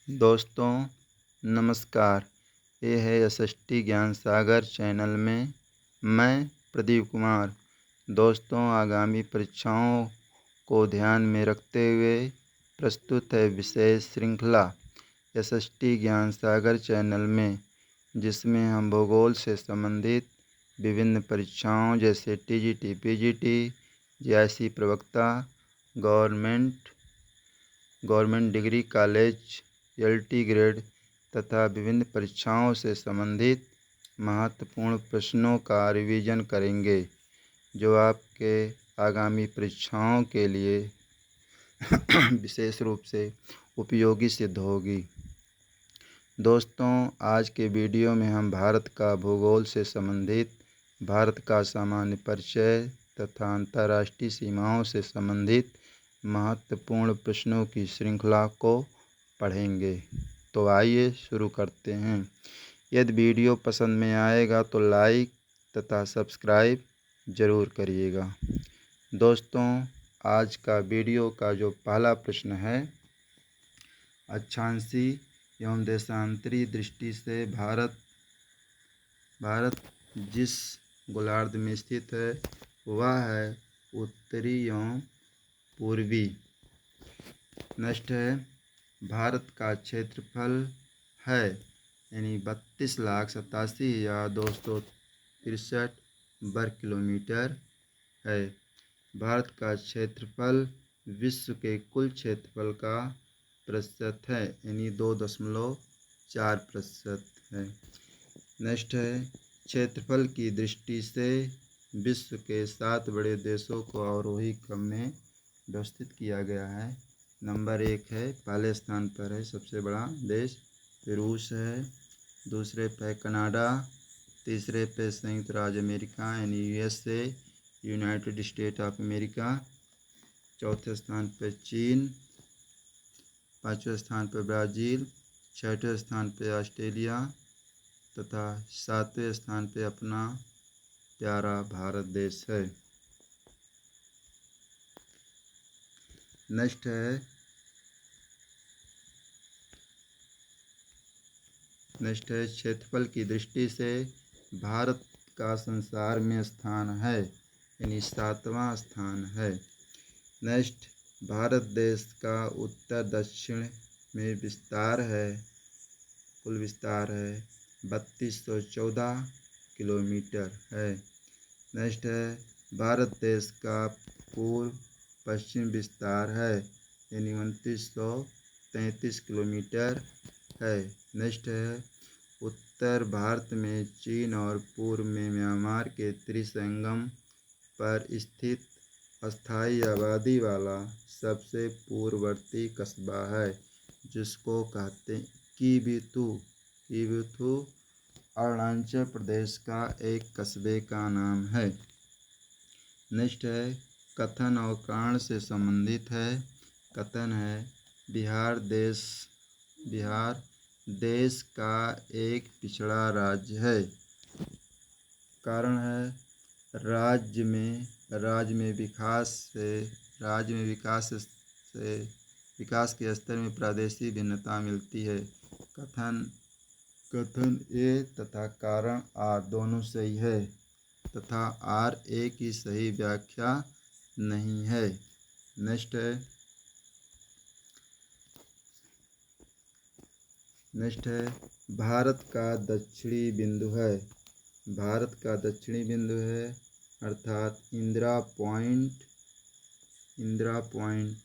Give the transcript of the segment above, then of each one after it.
दोस्तों नमस्कार। ये है एसएसटी ज्ञान सागर चैनल में मैं प्रदीप कुमार। दोस्तों आगामी परीक्षाओं को ध्यान में रखते हुए प्रस्तुत है विशेष श्रृंखला एसएसटी ज्ञान सागर चैनल में, जिसमें हम भूगोल से संबंधित विभिन्न परीक्षाओं जैसे टीजीटी, पीजीटी, जीआईसी प्रवक्ता, government degree college, LT grade तथा विभिन्न परीक्षाओं से संबंधित महत्वपूर्ण प्रश्नों का रिवीजन करेंगे, जो आपके आगामी परीक्षाओं के लिए विशेष रूप से उपयोगी सिद्ध होगी। दोस्तों आज के वीडियो में हम भारत का भूगोल से संबंधित भारत का सामान्य परिचय तथा अंतर्राष्ट्रीय सीमाओं से संबंधित महत्वपूर्ण प्रश्नों की श्रृंखला को पढ़ेंगे। तो आइए शुरू करते हैं। यदि वीडियो पसंद में आएगा तो लाइक तथा सब्सक्राइब ज़रूर करिएगा। दोस्तों आज का वीडियो का जो पहला प्रश्न है, अक्षांशीय एवं देशांतरी दृष्टि से भारत जिस गोलार्ध में स्थित है वह है उत्तरी एवं पूर्वी। नेक्स्ट है भारत का क्षेत्रफल है यानी 32,87,263 वर्ग किलोमीटर है। भारत का क्षेत्रफल विश्व के कुल क्षेत्रफल का प्रतिशत है यानी 2.4% है। नेक्स्ट है क्षेत्रफल की दृष्टि से विश्व के 7 बड़े देशों को अवरोही क्रम में व्यवस्थित किया गया है। नंबर 1 है, पहले स्थान पर है सबसे बड़ा देश रूस है, दूसरे पे कनाडा, तीसरे पे संयुक्त राज्य अमेरिका यानी USA, United state of America, चौथे स्थान पे चीन, पाँचवें स्थान पे ब्राज़ील, छठवें स्थान पे ऑस्ट्रेलिया तथा सातवें स्थान पे अपना प्यारा भारत देश है। नेक्स्ट है क्षेत्रफल की दृष्टि से भारत का संसार में स्थान है यानी 7वां स्थान है। नेक्स्ट भारत देश का उत्तर दक्षिण में कुल विस्तार है 3214 किलोमीटर है। नेक्स्ट है भारत देश का पूर्व पश्चिम विस्तार है यानी 2933 किलोमीटर है। नेक्स्ट है उत्तर भारत में चीन और पूर्व में म्यांमार के त्रिसंगम पर स्थित अस्थायी आबादी वाला सबसे पूर्ववर्ती कस्बा है, जिसको कहते हैं किबुथु अरुणाचल प्रदेश का एक कस्बे का नाम है। नेक्स्ट है कथन और कारण से संबंधित है। कथन है बिहार देश का एक पिछड़ा राज्य है। कारण है राज्य में विकास के स्तर में प्रादेशिक भिन्नता मिलती है। कथन ए तथा कारण आर दोनों सही है तथा आर ए की सही व्याख्या नहीं है। नेक्स्ट है भारत का दक्षिणी बिंदु है। भारत का दक्षिणी बिंदु है अर्थात इंदिरा पॉइंट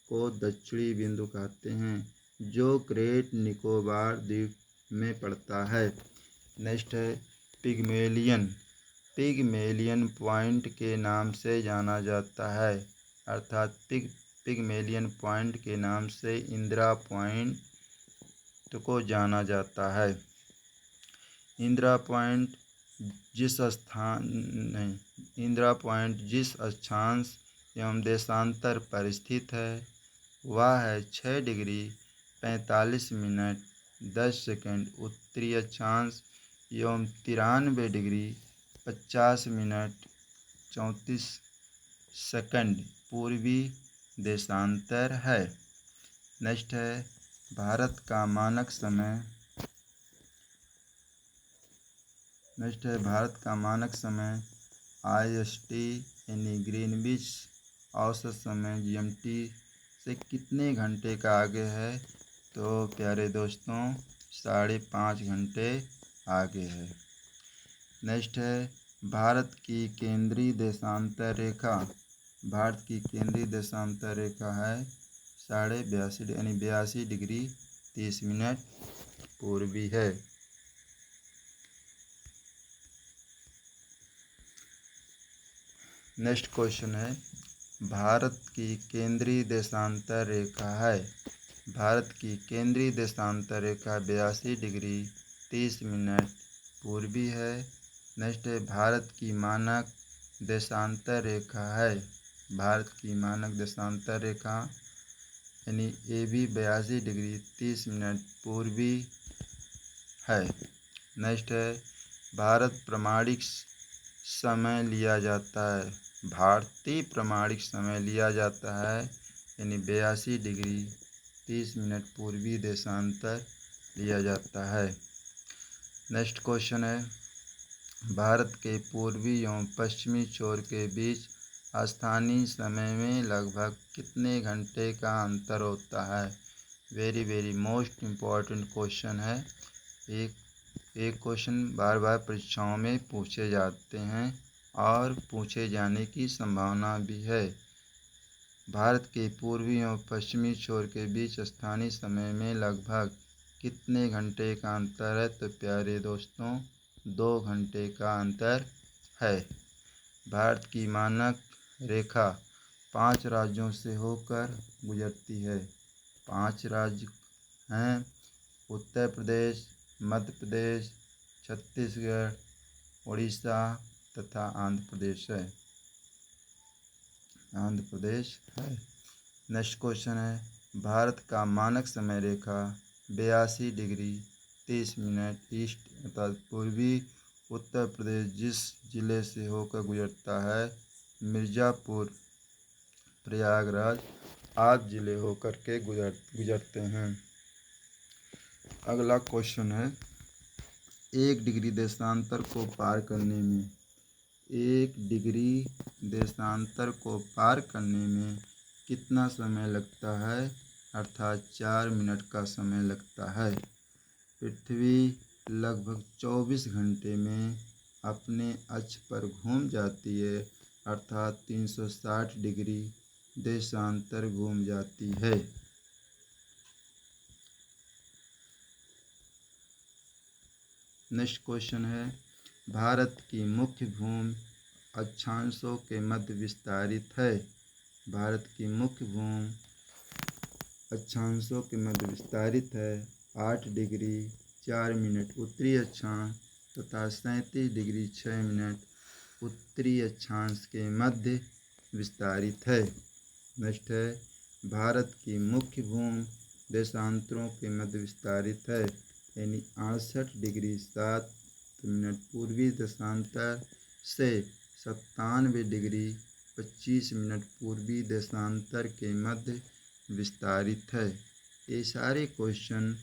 को दक्षिणी बिंदु कहते हैं, जो ग्रेट निकोबार द्वीप में पड़ता है। नेक्स्ट है पिगमेलियन पॉइंट के नाम से जाना जाता है अर्थात पिगमेलियन पॉइंट के नाम से इंदिरा पॉइंट को जाना जाता है। इंदिरा पॉइंट जिस अक्षांश एवं देशांतर पर स्थित है वह है 6 डिग्री 45 मिनट 10 सेकंड उत्तरी अक्षांश एवं 93 डिग्री 50 मिनट 34 सेकंड पूर्वी देशांतर है। नेक्स्ट है भारत का मानक समय नेक्स्ट है भारत का मानक समय IST यानी ग्रीनविच औसत समय GMT से कितने घंटे का आगे है? तो प्यारे दोस्तों 5.5 घंटे आगे है। नेक्स्ट है भारत की केंद्रीय देशांतर रेखा। भारत की केंद्रीय देशांतर रेखा है 82.5 यानी 82 डिग्री 30 मिनट पूर्वी है। नेक्स्ट क्वेश्चन है भारत की केंद्रीय देशांतर रेखा है। भारत की केंद्रीय देशांतर रेखा 82 डिग्री 30 मिनट पूर्वी है। नेक्स्ट है भारत की मानक देशांतर रेखा है। भारत की मानक देशांतर रेखा यानी ये भी 82 डिग्री 30 मिनट पूर्वी है। नेक्स्ट है भारत प्रमाणिक समय लिया जाता है। भारतीय प्रमाणिक समय लिया जाता है यानी 82 डिग्री 30 मिनट पूर्वी देशांतर लिया जाता है। नेक्स्ट क्वेश्चन है भारत के पूर्वी एवं पश्चिमी छोर के बीच स्थानीय समय में लगभग कितने घंटे का अंतर होता है? Very very most important question है। एक क्वेश्चन बार बार परीक्षाओं में पूछे जाते हैं और पूछे जाने की संभावना भी है। भारत के पूर्वी और पश्चिमी छोर के बीच स्थानीय समय में लगभग कितने घंटे का अंतर है? तो प्यारे दोस्तों 2 घंटे का अंतर है। भारत की मानक रेखा 5 राज्यों से होकर गुजरती है। 5 राज्य हैं उत्तर प्रदेश, मध्य प्रदेश, छत्तीसगढ़, उड़ीसा तथा आंध्र प्रदेश है। नेक्स्ट क्वेश्चन है भारत का मानक समय रेखा 82 डिग्री 30 मिनट ईस्ट अर्थात पूर्वी उत्तर प्रदेश जिस जिले से होकर गुजरता है मिर्ज़ापुर, प्रयागराज आदि जिले होकर के गुजरते हैं। अगला क्वेश्चन है 1 डिग्री देशांतर को पार करने में 1 डिग्री देशांतर को पार करने में कितना समय लगता है? अर्थात 4 मिनट का समय लगता है। पृथ्वी लगभग 24 घंटे में अपने अक्ष पर घूम जाती है अर्थात 360 डिग्री देशांतर घूम जाती है। नेक्स्ट क्वेश्चन है भारत की मुख्य भूमि अक्षांशों के मध्य विस्तारित है। भारत की मुख्य भूमि अक्षांशों के मध्य विस्तारित है 8 डिग्री 4 मिनट उत्तरी अक्षांश तथा 37 डिग्री 6 मिनट उत्तरी अक्षांश के मध्य विस्तारित है। नेक्स्ट है भारत की मुख्य भूमि देशांतरों के मध्य विस्तारित है यानी 68 डिग्री 7 मिनट पूर्वी देशांतर से 97 डिग्री 25 मिनट पूर्वी देशांतर के मध्य विस्तारित है। ये सारे क्वेश्चन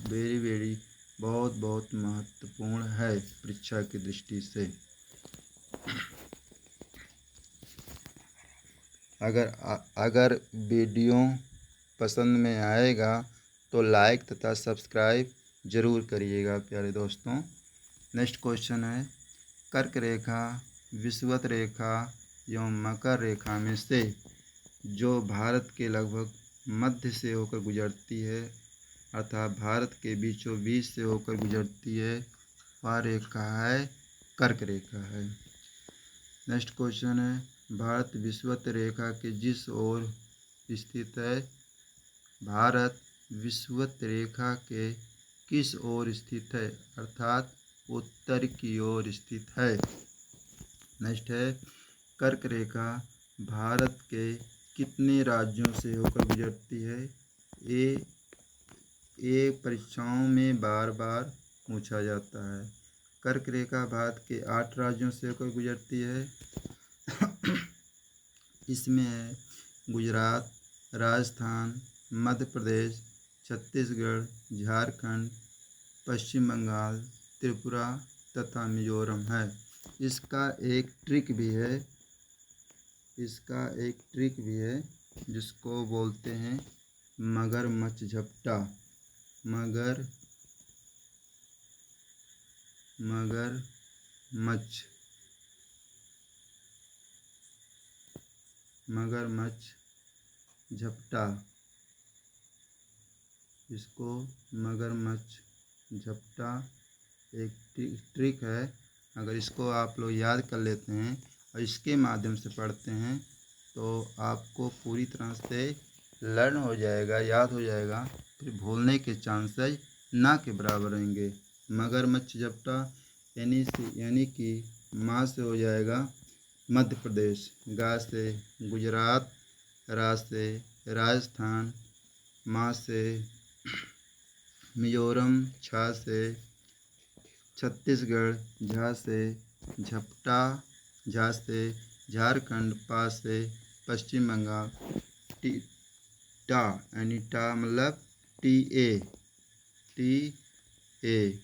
वेरी बहुत महत्वपूर्ण है परीक्षा की दृष्टि से। अगर वीडियो पसंद में आएगा तो लाइक तथा सब्सक्राइब ज़रूर करिएगा प्यारे दोस्तों। नेक्स्ट क्वेश्चन है कर्क रेखा, विषुवत रेखा एवं मकर रेखा में से जो भारत के लगभग मध्य से होकर गुजरती है अर्थात भारत के बीचों बीच से होकर गुजरती है वह रेखा है कर्क रेखा है। नेक्स्ट क्वेश्चन है भारत विषुवत रेखा के जिस ओर स्थित है? भारत विषुवत रेखा के किस ओर स्थित है अर्थात उत्तर की ओर स्थित है। नेक्स्ट है कर्क रेखा भारत के कितने राज्यों से होकर गुजरती है? ये परीक्षाओं में बार बार पूछा जाता है। कर्क रेखा भारत के 8 राज्यों से होकर गुजरती है। इसमें है गुजरात, राजस्थान, मध्य प्रदेश, छत्तीसगढ़, झारखंड, पश्चिम बंगाल, त्रिपुरा तथा मिजोरम है। इसका एक ट्रिक भी है जिसको बोलते हैं मगरमच्छ झपटा। मगरमच्छ झपटा, इसको मगरमच्छ झपटा एक ट्रिक है। अगर इसको आप लोग याद कर लेते हैं और इसके माध्यम से पढ़ते हैं तो आपको पूरी तरह से लर्न हो जाएगा, याद हो जाएगा, फिर भूलने के चांसेस ना के बराबर रहेंगे। मगरमच्छ झपटा यानी कि माँ से हो जाएगा मध्य प्रदेश, गा से गुजरात, रा से राजस्थान, माँ से मिजोरम, छा से छत्तीसगढ़, झा से झपटा, झा से झारखंड, पा से पश्चिम बंगाल, टा यानी टा मतलब टी ए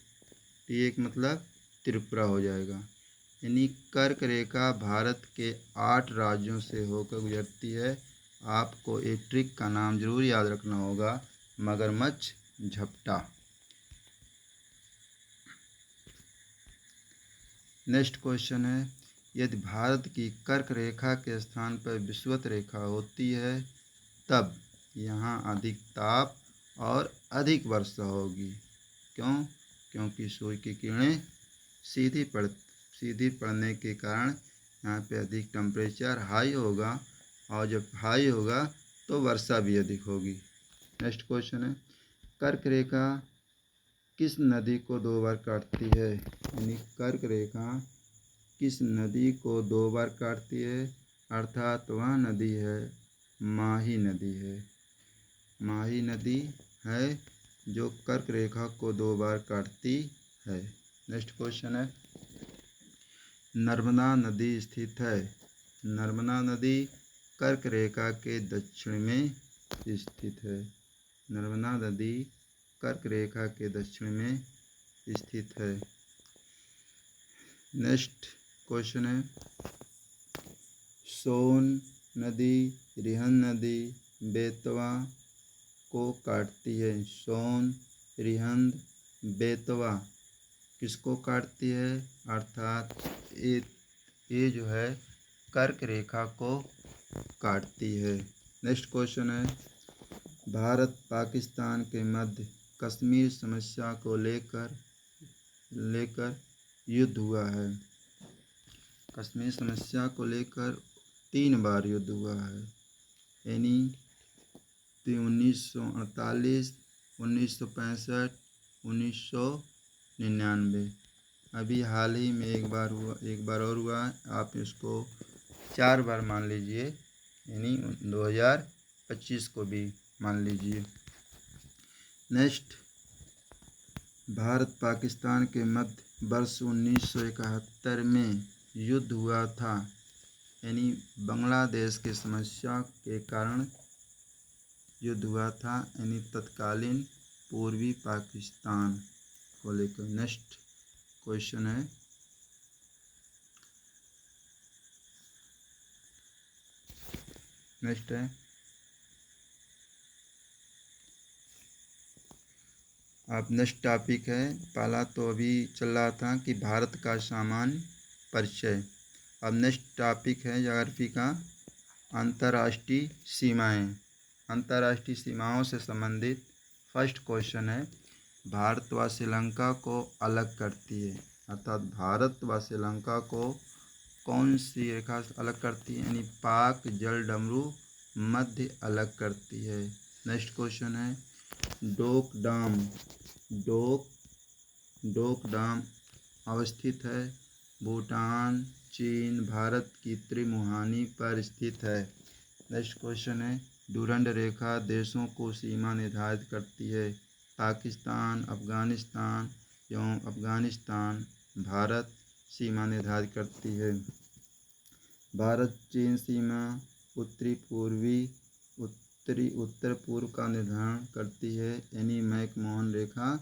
का मतलब त्रिपुरा हो जाएगा। यानी कर्क रेखा भारत के 8 राज्यों से होकर गुजरती है। आपको एक ट्रिक का नाम जरूर याद रखना होगा, मगरमच्छ झपटा। नेक्स्ट क्वेश्चन है, यदि भारत की कर्क रेखा के स्थान पर विषुवत रेखा होती है तब यहाँ अधिक ताप और अधिक वर्षा होगी। क्यों? क्योंकि सूर्य की किरणें सीधी पड़ने के कारण यहाँ पे अधिक टेम्परेचर हाई होगा, और जब हाई होगा तो वर्षा भी अधिक होगी। नेक्स्ट क्वेश्चन है, कर्क रेखा किस नदी को 2 बार काटती है? यानी कर्क रेखा किस नदी को 2 बार काटती है? अर्थात वह नदी है माही नदी है। माही नदी है जो कर्क रेखा को 2 बार काटती है। नेक्स्ट क्वेश्चन है, नर्मदा नदी स्थित है। नर्मदा नदी कर्क रेखा के दक्षिण में स्थित है। नर्मदा नदी कर्क रेखा के दक्षिण में स्थित है। नेक्स्ट क्वेश्चन है, सोन नदी रिहंद नदी बेतवा को काटती है। सोन, रिहंद, बेतवा किसको काटती है? अर्थात ये जो है कर्क रेखा को काटती है। नेक्स्ट क्वेश्चन है, भारत पाकिस्तान के मध्य कश्मीर समस्या को लेकर युद्ध हुआ है। कश्मीर समस्या को लेकर 3 बार युद्ध हुआ है। यानी 1948, 1965, 1999। अभी हाल ही में एक बार और हुआ। आप इसको 4 बार मान लीजिए, यानी 2025 को भी मान लीजिए। नेक्स्ट, भारत पाकिस्तान के मध्य वर्ष 1971 में युद्ध हुआ था। यानी बांग्लादेश की समस्या के कारण युद्ध हुआ था, यानी तत्कालीन पूर्वी पाकिस्तान को लेकर। नेक्स्ट क्वेश्चन है, नेक्स्ट है अब नेक्स्ट टॉपिक है, पहला तो अभी चल रहा था कि भारत का सामान्य परिचय। अब नेक्स्ट टॉपिक है ज्योग्राफी का अंतर्राष्ट्रीय सीमाएं। अंतर्राष्ट्रीय सीमाओं से संबंधित फर्स्ट क्वेश्चन है, भारत व श्रीलंका को अलग करती है। अर्थात भारत व श्रीलंका को कौन सी रेखा अलग करती है? यानी पाक जलडमरू मध्य अलग करती है। नेक्स्ट क्वेश्चन है, डोक डाम अवस्थित है। भूटान, चीन, भारत की त्रिमुहानी पर स्थित है। नेक्स्ट क्वेश्चन है, डूरंड रेखा देशों को सीमा निर्धारित करती है। पाकिस्तान, अफगानिस्तान, भारत सीमा निर्धारित करती है। भारत चीन सीमा उत्तरी उत्तर पूर्व का निर्धारण करती है? एनी मैकमोहन रेखा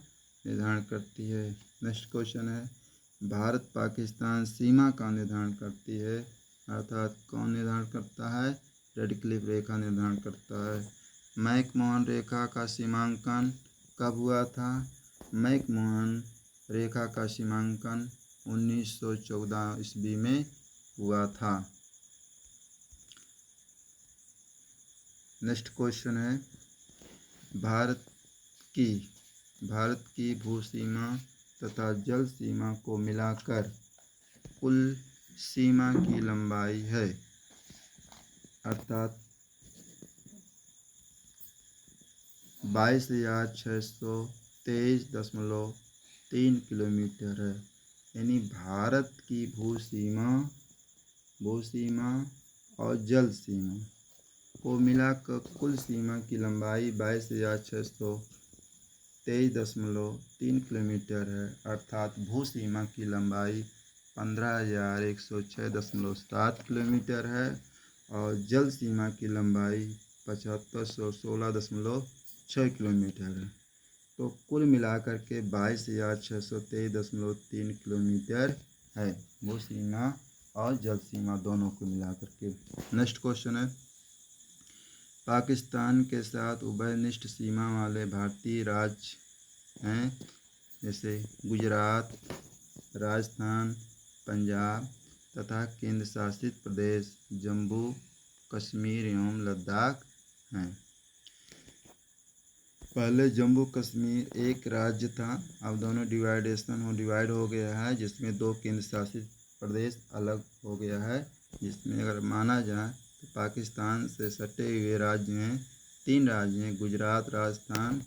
निर्धारण करती है। नेक्स्ट क्वेश्चन है, भारत पाकिस्तान सीमा का निर्धारण करती है, अर्थात कौन निर्धारण करता है? रेडक्लिफ रेखा निर्धारण करता है। मैकमोहन रेखा का सीमांकन कब हुआ था? मैकमोहन रेखा का सीमांकन 1914 ईस्वी में हुआ था। नेक्स्ट क्वेश्चन है, भारत की भूसीमा तथा जल सीमा को मिलाकर कुल सीमा की लंबाई है, अर्थात 22,623.3 किलोमीटर है। यानी भारत की भूसीमा और जल सीमा को मिलाकर कुल सीमा की लंबाई 22,623.3 किलोमीटर है, अर्थात भूसीमा की लंबाई 15,106.7 किलोमीटर है और जल सीमा की लंबाई 7,516.6 किलोमीटर है। तो कुल मिलाकर के 22,623.3 किलोमीटर है भूसीमा और जल सीमा दोनों को मिलाकर के। नेक्स्ट क्वेश्चन है, पाकिस्तान के साथ उभयनिष्ठ सीमा वाले भारतीय राज्य हैं, जैसे गुजरात, राजस्थान, पंजाब तथा केंद्र शासित प्रदेश जम्मू कश्मीर एवं लद्दाख हैं। पहले जम्मू कश्मीर एक राज्य था, अब दोनों डिवाइड हो गया है, जिसमें 2 केंद्र शासित प्रदेश अलग हो गया है। जिसमें अगर माना जाए तो पाकिस्तान से सटे हुए राज्य हैं, 3 राज्य हैं, गुजरात राजस्थान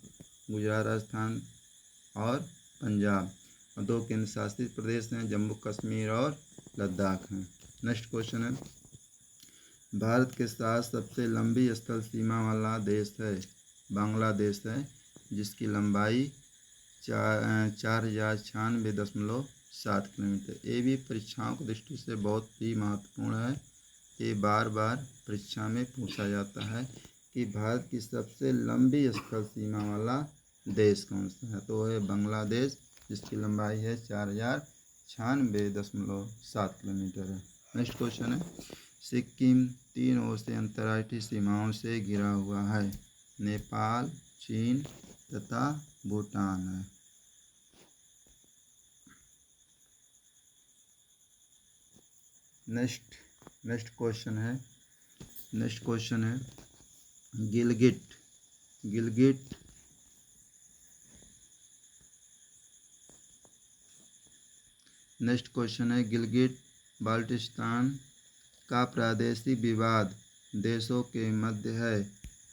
और पंजाब, और 2 केंद्र शासित प्रदेश हैं, जम्मू कश्मीर और लद्दाख हैं। नेक्स्ट क्वेश्चन है, भारत के साथ सबसे लंबी स्थल सीमा वाला देश है, बांग्लादेश है, जिसकी लंबाई 4,096.7 किलोमीटर। ये भी परीक्षाओं की दृष्टि से बहुत ही महत्वपूर्ण है। ये बार बार परीक्षा में पूछा जाता है कि भारत की सबसे लंबी स्थल सीमा वाला देश कौन सा है, तो है बांग्लादेश, जिसकी लंबाई है 4,096.7 किलोमीटर है। नेक्स्ट क्वेश्चन है, सिक्किम 3 ओर से अंतर्राष्ट्रीय सीमाओं से घिरा हुआ है, नेपाल, चीन तथा भूटान है। नेक्स्ट क्वेश्चन है गिलगिट नेक्स्ट क्वेश्चन है, गिलगिट बाल्टिस्तान का प्रादेशिक विवाद देशों के मध्य है,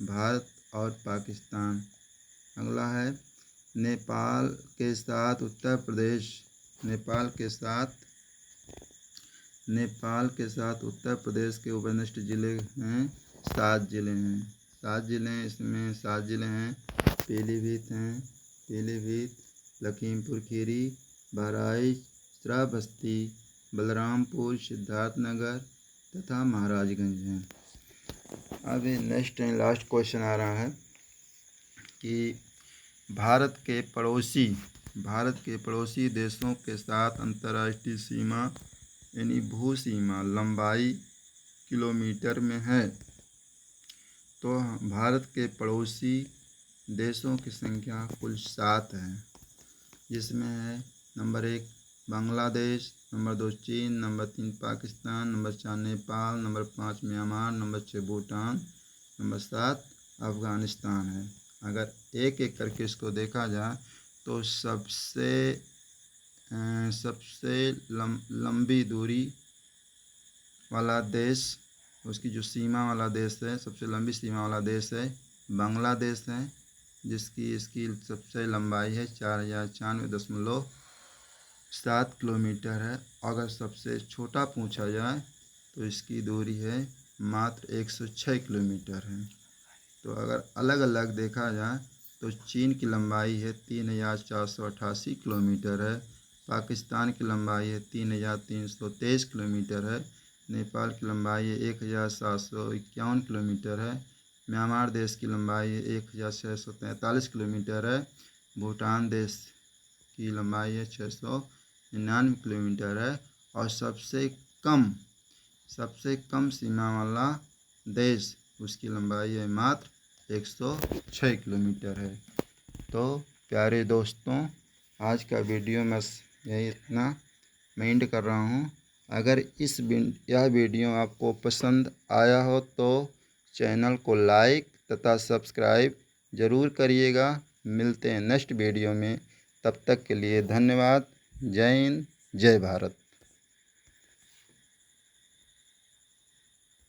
भारत और पाकिस्तान। अगला है, नेपाल के साथ उत्तर प्रदेश के उपनिष्ठ जिले हैं, 7 जिले हैं। 7 जिले हैं, इसमें 7 जिले हैं, पीलीभीत, लखीमपुर खीरी, बहराइच, श्रावस्ती, बलरामपुर, सिद्धार्थनगर तथा महाराजगंज हैं। अभी नेक्स्ट एंड लास्ट क्वेश्चन आ रहा है कि भारत के पड़ोसी देशों के साथ अंतर्राष्ट्रीय सीमा यानी भूसीमा लंबाई किलोमीटर में है। तो भारत के पड़ोसी देशों की संख्या कुल 7 है, जिसमें है नंबर 1 बांग्लादेश, नंबर 2 चीन, number 3 Pakistan, number 4 Nepal, number 5 Myanmar, number 6 Bhutan, number 7 Afghanistan है। अगर एक एक करके इसको देखा जाए तो सबसे लंबी दूरी वाला देश, उसकी जो सीमा वाला देश है, सबसे लंबी सीमा वाला देश है बांग्लादेश है, इसकी सबसे लंबाई है 4,096.7 किलोमीटर है। अगर सबसे छोटा पूछा जाए तो इसकी दूरी है मात्र 106 किलोमीटर है। तो अगर अलग अलग देखा जाए तो चीन की लंबाई है 3,488 किलोमीटर है, पाकिस्तान की लंबाई है 3,323 किलोमीटर है, नेपाल की लंबाई है 1,751 किलोमीटर है, म्यांमार देश की लंबाई 1643 किलोमीटर है। भूटान देश की लंबाई है 699 किलोमीटर है। और सबसे कम सीमा वाला देश, उसकी लंबाई है मात्र 106 किलोमीटर है। तो प्यारे दोस्तों, आज का वीडियो मैं यही इतना मैं एंड कर रहा हूँ। अगर यह वीडियो आपको पसंद आया हो तो चैनल को लाइक तथा सब्सक्राइब ज़रूर करिएगा। मिलते हैं नेक्स्ट वीडियो में, तब तक के लिए धन्यवाद। जय हिंद, जय भारत।